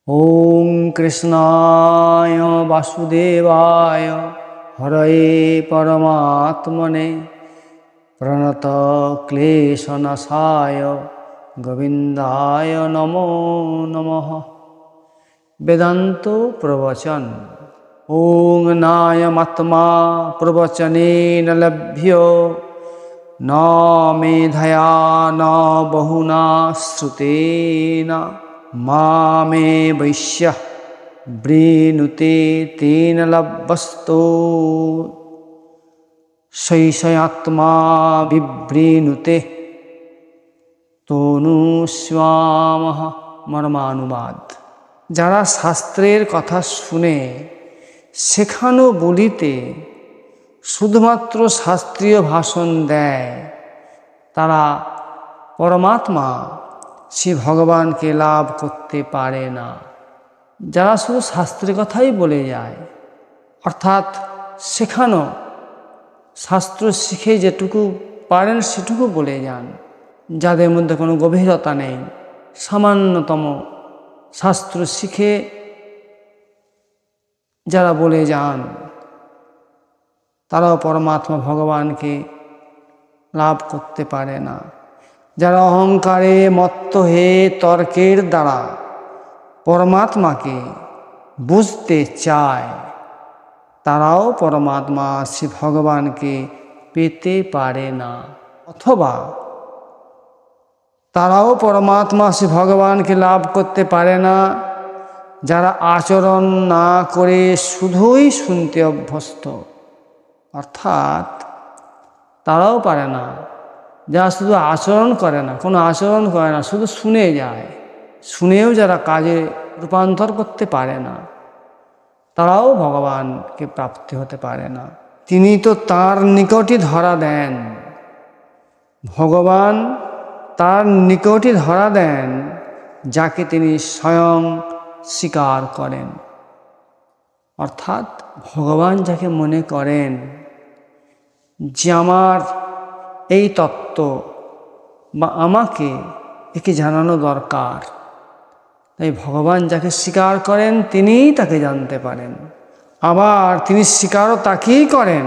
ওং কৃষ্ণায় বাসুদেবায় হরয়ে পরমাত্মনে প্রণত ক্লেশনাশায় গোবিন্দায় নমো নমঃ। বেদান্ত প্রবচন। ওং নায়মাত্মা প্রবচনেন লভ্য ন মেধয়া ন বহুনা শ্রুতেন মামে বৈশ্য বৃণুতে তেন লভ্যস্তো শৈশয়াত্মা বিবৃণুতে তনুস্বামঃ। মর্মানুবাদ। যারা শাস্ত্রের কথা শুনে শেখানো বলিতে শুধুমাত্র শাস্ত্রীয় ভাষণ দেয়, তারা পরমাত্মা শ্রী ভগবানকে লাভ করতে পারে না। যারা শুধু শাস্ত্রের কথাই বলে যায়, অর্থাৎ শেখানো, শাস্ত্র শিখে যেটুকু পারেন সেটুকু বলে যান, যাদের মধ্যে কোনো গভীরতা নেই, সামান্যতম শাস্ত্র শিখে যারা বলে যান, তারাও পরমাত্মা ভগবানকে লাভ করতে পারে না। যারা অহংকারে মত্ত হয়ে তর্কের দ্বারা পরমাত্মাকে বুঝতে চায়, তারাও পরমাত্মা শ্রী ভগবানকে পেতে পারে না। অথবা তারাও পরমাত্মা শ্রী ভগবানকে লাভ করতে পারে না যারা আচরণ না করে শুধুই শুনতে অভ্যস্ত, অর্থাৎ তারাও পারে না। যারা শুধু আচরণ করে না, কোনো আচরণ করে না, শুধু শুনে যায়, শুনেও যারা কাজে রূপান্তর করতে পারে না, তারাও ভগবানকে প্রাপ্তি হতে পারে না। তিনি তো তার নিকটই ধরা দেন, ভগবান তার নিকটই ধরা দেন যাকে তিনি স্বয়ং স্বীকার করেন। অর্থাৎ ভগবান যাকে মনে করেন যে আমার এই তত্ত্ব বা আমাকে একে জানানো দরকার, তাই ভগবান যাকে স্বীকার করেন তিনিই তাকে জানতে পারেন। আবার তিনি স্বীকারও তাকেই করেন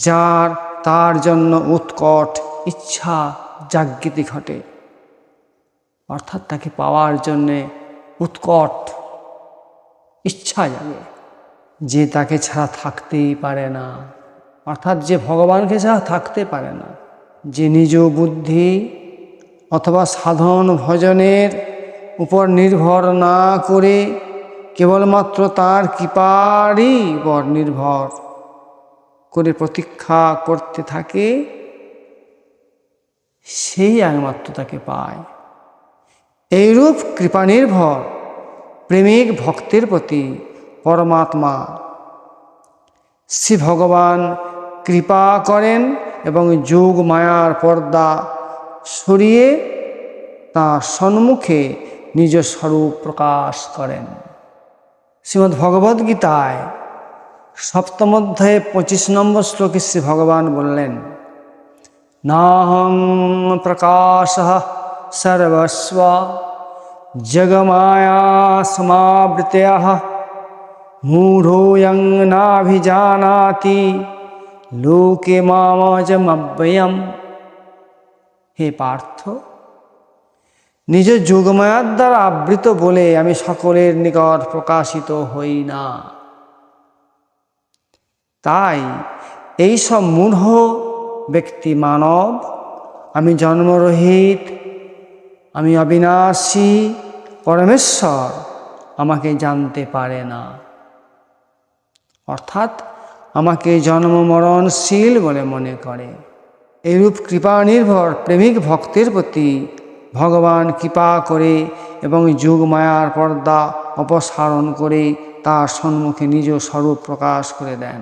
যার তার জন্য উৎকট ইচ্ছা জাগৃতি ঘটে, অর্থাৎ তাকে পাওয়ার জন্যে উৎকট ইচ্ছা জাগে, যে তাকে ছাড়া থাকতেই পারে না, অর্থাৎ যে ভগবানকে ছাড়া থাকতে পারে না, যে নিজ বুদ্ধি অথবা সাধন ভজনের উপর নির্ভর না করে কেবলমাত্র তার কৃপারই উপর নির্ভর করে প্রতীক্ষা করতে থাকে, সেই একমাত্র তাকে পায়। এইরূপ কৃপা নির্ভর প্রেমিক ভক্তের প্রতি পরমাত্মা শ্রী ভগবান কৃপা করেন এবং যোগ মায়ার পর্দা সরিয়ে তাঁর সম্মুখে নিজ স্বরূপ প্রকাশ করেন। শ্রীমদ্ ভগবদ্গীতায় 7ম অধ্যায়ে 25 নম্বর শ্লোকে শ্রী ভগবান বললেন, নাহং প্রকাশঃ সর্বস্ব জগমায়া সমাবৃতয়ঃ মূঢ়োऽয়ং নাভিজানাতি লোকে মামজমব্যয়ম। হে পার্থ, নিজ যোগমায়ার দ্বারা আবৃত বলে আমি সকলের নিকট প্রকাশিত হই না। তাই এইসব মূঢ় ব্যক্তি মানব, আমি জন্মরহিত, আমি অবিনাশী পরমেশ্বর, আমাকে জানতে পারে না, অর্থাৎ আমাকে জন্ম মরণশীল বলে মনে করে। এইরূপ কৃপা নির্ভর প্রেমিক ভক্তের প্রতি ভগবান কৃপা করে এবং যোগ মায়ার পর্দা অপসারণ করে তার সম্মুখে নিজ স্বরূপ প্রকাশ করে দেন।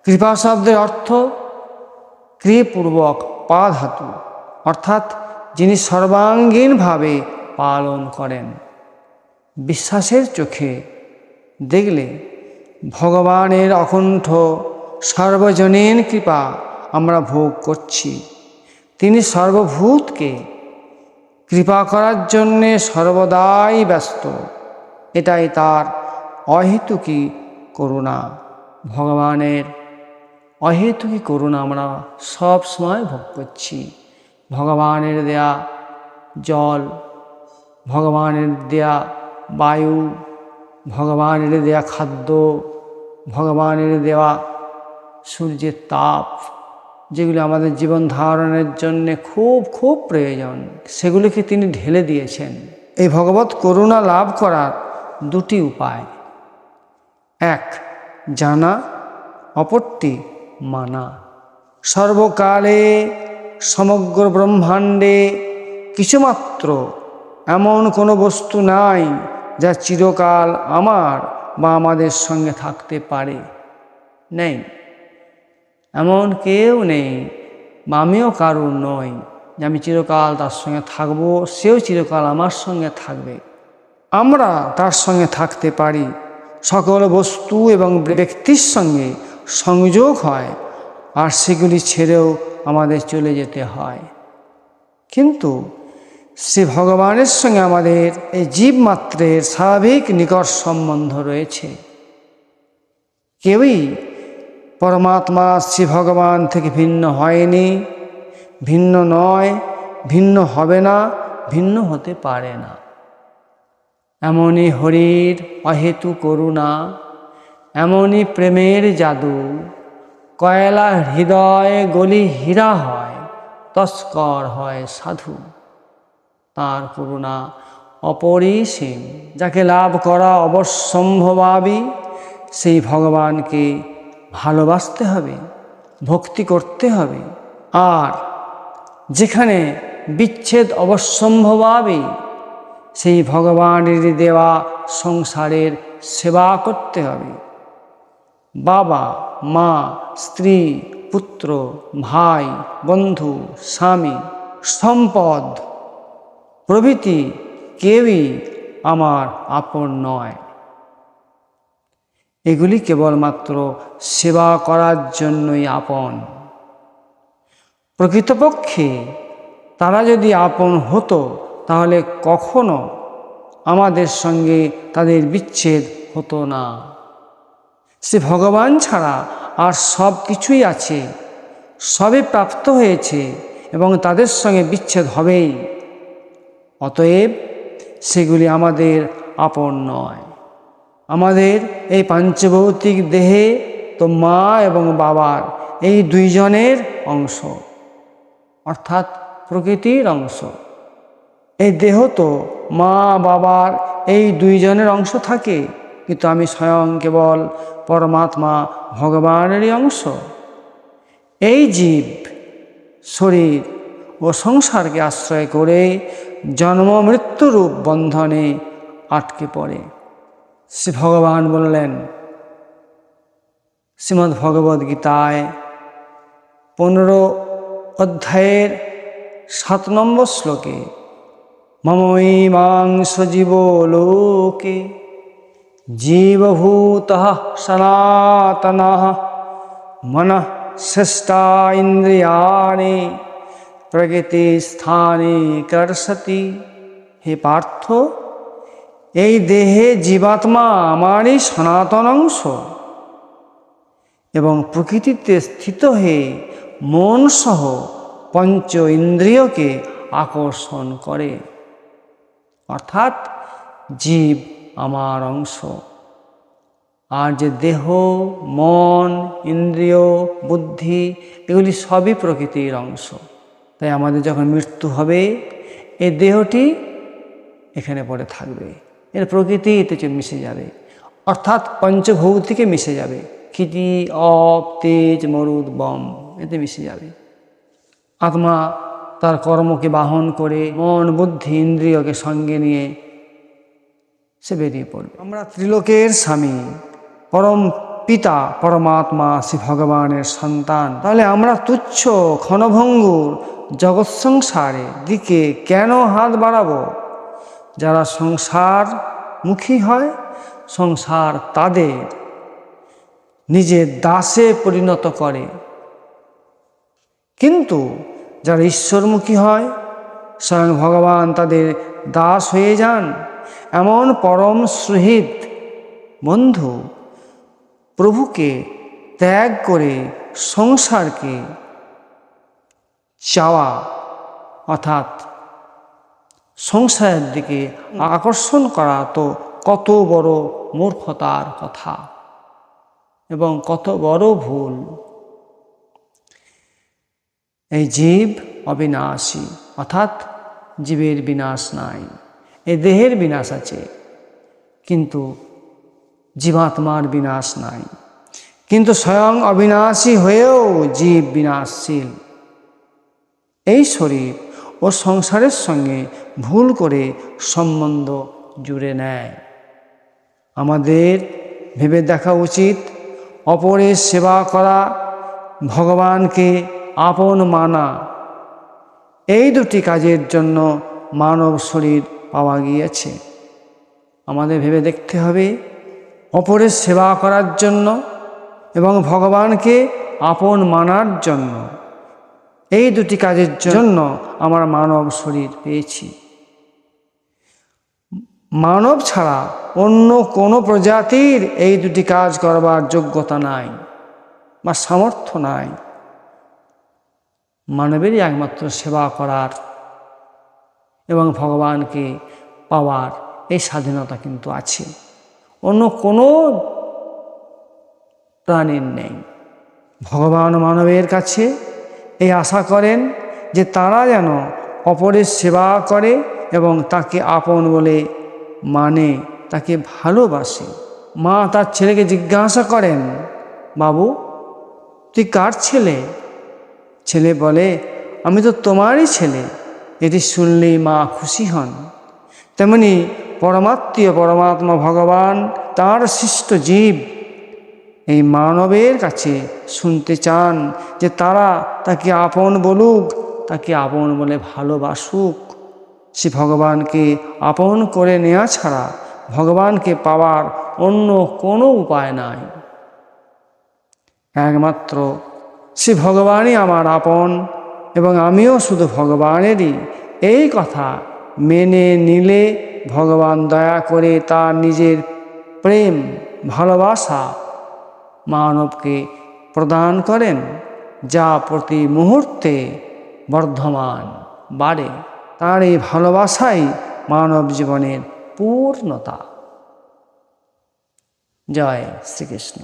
কৃপা শব্দের অর্থ ক্রিয়াপূর্বক পা ধাতু, অর্থাৎ যিনি সর্বাঙ্গীনভাবে পালন করেন। বিশ্বাসের চোখে দেখলে ভগবানের অকুণ্ঠ সর্বজনীন কৃপা আমরা ভোগ করছি। তিনি সর্বভূতকে কৃপা করার জন্যে সর্বদাই ব্যস্ত, এটাই তার অহেতুকী করুণা। ভগবানের অহেতুকী করুণা আমরা সব সময় ভোগ করছি। ভগবানের দেয়া জল, ভগবানের দেয়া বায়ু, ভগবানের দেয়া খাদ্য, ভগবানের দেওয়া সূর্যের তাপ, যেগুলি আমাদের জীবন ধারণের জন্যে খুব খুব প্রয়োজন, সেগুলিকে তিনি ঢেলে দিয়েছেন। এই ভগবত করুণা লাভ করার দুটি উপায়, এক জানা, অপরটি মানা। সর্বকালে সমগ্র ব্রহ্মাণ্ডে কিছুমাত্র এমন কোনো বস্তু নাই যা চিরকাল আমার বা আমাদের সঙ্গে থাকতে পারে, নেই, এমন কেউ নেই, বা আমিও কারুর নই যে আমি চিরকাল তার সঙ্গে থাকবো, সেও চিরকাল আমার সঙ্গে থাকবে। আমরা তার সঙ্গে থাকতে পারি, সকল বস্তু এবং ব্যক্তির সঙ্গে সংযোগ হয়, আর সেগুলি ছেড়েও আমাদের চলে যেতে হয়। কিন্তু সে ভগবানের সঙ্গে আমাদের এই জীবমাত্রের স্বাভাবিক নিকট সম্বন্ধ রয়েছে। কেউই পরমাত্মা শ্রী ভগবান থেকে ভিন্ন হয়নি, ভিন্ন নয়, ভিন্ন হবে না, ভিন্ন হতে পারে না। এমনই হরির অহেতু করুণা, এমনই প্রেমের জাদু, কয়লা হৃদয় গলি হীরা হয়, তস্কর হয় সাধু। তার করুণা অপরিসীম, যাকে লাভ করা অবশ্যম্ভাবী, সেই ভগবানকে ভালোবাসতে হবে, ভক্তি করতে হবে। আর যেখানে বিচ্ছেদ অবশ্যম্ভাবী, সেই ভগবানের দেওয়া সংসারের সেবা করতে হবে। বাবা, মা, স্ত্রী, পুত্র, ভাই, বন্ধু, স্বামী, সম্পদ প্রভৃতি কেউই আমার আপন নয়। এগুলি কেবলমাত্র সেবা করার জন্যই আপন। প্রকৃতপক্ষে তারা যদি আপন হতো, তাহলে কখনো আমাদের সঙ্গে তাদের বিচ্ছেদ হতো না। সে ভগবান ছাড়া আর সব কিছুই আছে, সবই প্রাপ্ত হয়েছে এবং তাদের সঙ্গে বিচ্ছেদ হবেই। অতএব সেগুলি আমাদের আপন নয়। আমাদের এই পাঞ্চভৌতিক দেহে তো মা এবং বাবার এই দুইজনের অংশ, অর্থাৎ প্রকৃতির অংশ। এই দেহ তো মা বাবার এই দুইজনের অংশ থাকে, কিন্তু আমি স্বয়ং কেবল পরমাত্মা ভগবানেরই অংশ। এই জীব শরীর ও সংসারকে আশ্রয় করে জন্ম মৃত্যুরূপ বন্ধনে আটকে পড়ে। শ্রী ভগবান বললেন শ্রীমদ্ ভগবদ্ গীতায় 15 অধ্যায়ের 7 নম্বর শ্লোকে, মমৈবাংশ জীব লোকে জীবভূতঃ সনাতনঃ মনঃ ষষ্ঠা ইন্দ্রিয়াণি প্রকৃতি স্থানে কর্ষতি। হে পার্থ, এই দেহে জীবাত্মা আমারই সনাতন অংশ এবং প্রকৃতিতে স্থিত হয়ে মন সহ পঞ্চ ইন্দ্রিয়কে আকর্ষণ করে, অর্থাৎ জীব আমার অংশ। আর যে দেহ, মন, ইন্দ্রিয়, বুদ্ধি, এগুলি সবই প্রকৃতির অংশ। তাই আমাদের যখন মৃত্যু হবে, এই দেহটি এখানে পড়ে থাকবে, এর প্রকৃতি এতে মিশে যাবে, অর্থাৎ পঞ্চভৌতিকে মিশে যাবে। ক্ষিতি, অপ, তেজ, মরুদ, বম, এতে মিশে যাবে। আত্মা তার কর্মকে বাহন করে মন, বুদ্ধি, ইন্দ্রিয়কে সঙ্গে নিয়ে সে বেরিয়ে পড়বে। আমরা ত্রিলোকের স্বামী পরম পিতা পরমাত্মা শ্রী ভগবানের সন্তান, তাহলে আমরা তুচ্ছ ক্ষণভঙ্গুর জগৎ সংসারের দিকে কেন হাত বাড়াবো? যারা সংসারমুখী হয়, সংসার তাদের নিজের দাসে পরিণত করে, কিন্তু যারা ঈশ্বরমুখী হয়, স্বয়ং ভগবান তাদের দাস হয়ে যান এমন পরম সুহৃদ বন্ধু প্রভুকে ত্যাগ করে সংসারকে চাওয়া অর্থাৎ সংসারের দিকে আকর্ষণ করা তো কত বড় মূর্খতার কথা এবং কত বড় ভুল। এই জীব অবিনাশী, অর্থাৎ জীবের বিনাশ নাই। এই দেহের বিনাশ আছে, কিন্তু জীবাত্মার বিনাশ নাই। কিন্তু স্বয়ং অবিনাশী হয়েও জীব বিনাশশীল। এই শরীর ও সংসারের সঙ্গে ভুল করে সম্বন্ধ জুড়ে নেয়। আমাদের ভেবে দেখা উচিত, অপরের সেবা করা, ভগবানকে আপন মানা, এই দুটি কাজের জন্য মানব শরীর পাওয়া গিয়েছে। আমাদের ভেবে দেখতে হবে, অপরের সেবা করার জন্য এবং ভগবানকে আপন মানার জন্য, এই দুটি কাজের জন্য আমরা মানব শরীর পেয়েছি। মানব ছাড়া অন্য কোনো প্রজাতির এই দুটি কাজ করবার যোগ্যতা নাই বা সামর্থ্য নাই। মানবেরই একমাত্র সেবা করার এবং ভগবানকে পাওয়ার এই স্বাধীনতা কিন্তু আছে, অন্য কোনো প্রাণীর নেই। ভগবান মানবের কাছে এই আশা করেন যে তারা যেন অপরের সেবা করে এবং তাকে আপন বলে মানে, তাকে ভালোবাসে। মা তার ছেলেকে জিজ্ঞাসা করেন, বাবু তুই কার ছেলে? ছেলে বলে, আমি তো তোমারই ছেলে। এটি শুনলেই মা খুশি হন। তেমনি পরমাত্মীয় পরমাত্মা ভগবান তাঁর সৃষ্ট জীব এই মানবের কাছে শুনতে চান যে তারা তাকে আপন বলুক, তাকে আপন বলে ভালোবাসুক। সে ভগবানকে আপন করে নেওয়া ছাড়া ভগবানকে পাওয়ার অন্য কোনো উপায় নাই। একমাত্র সে ভগবানই আমার আপন এবং আমিও শুধু ভগবানেরই, এই কথা মেনে নিলে ভগবান দয়া করে তার নিজের প্রেম ভালোবাসা মানবকে প্রদান করেন, যা প্রতি মুহূর্তে বর্ধমান বাড়ে। তার এই ভালোবাসাই মানব জীবনের পূর্ণতা। জয় শ্রীকৃষ্ণ।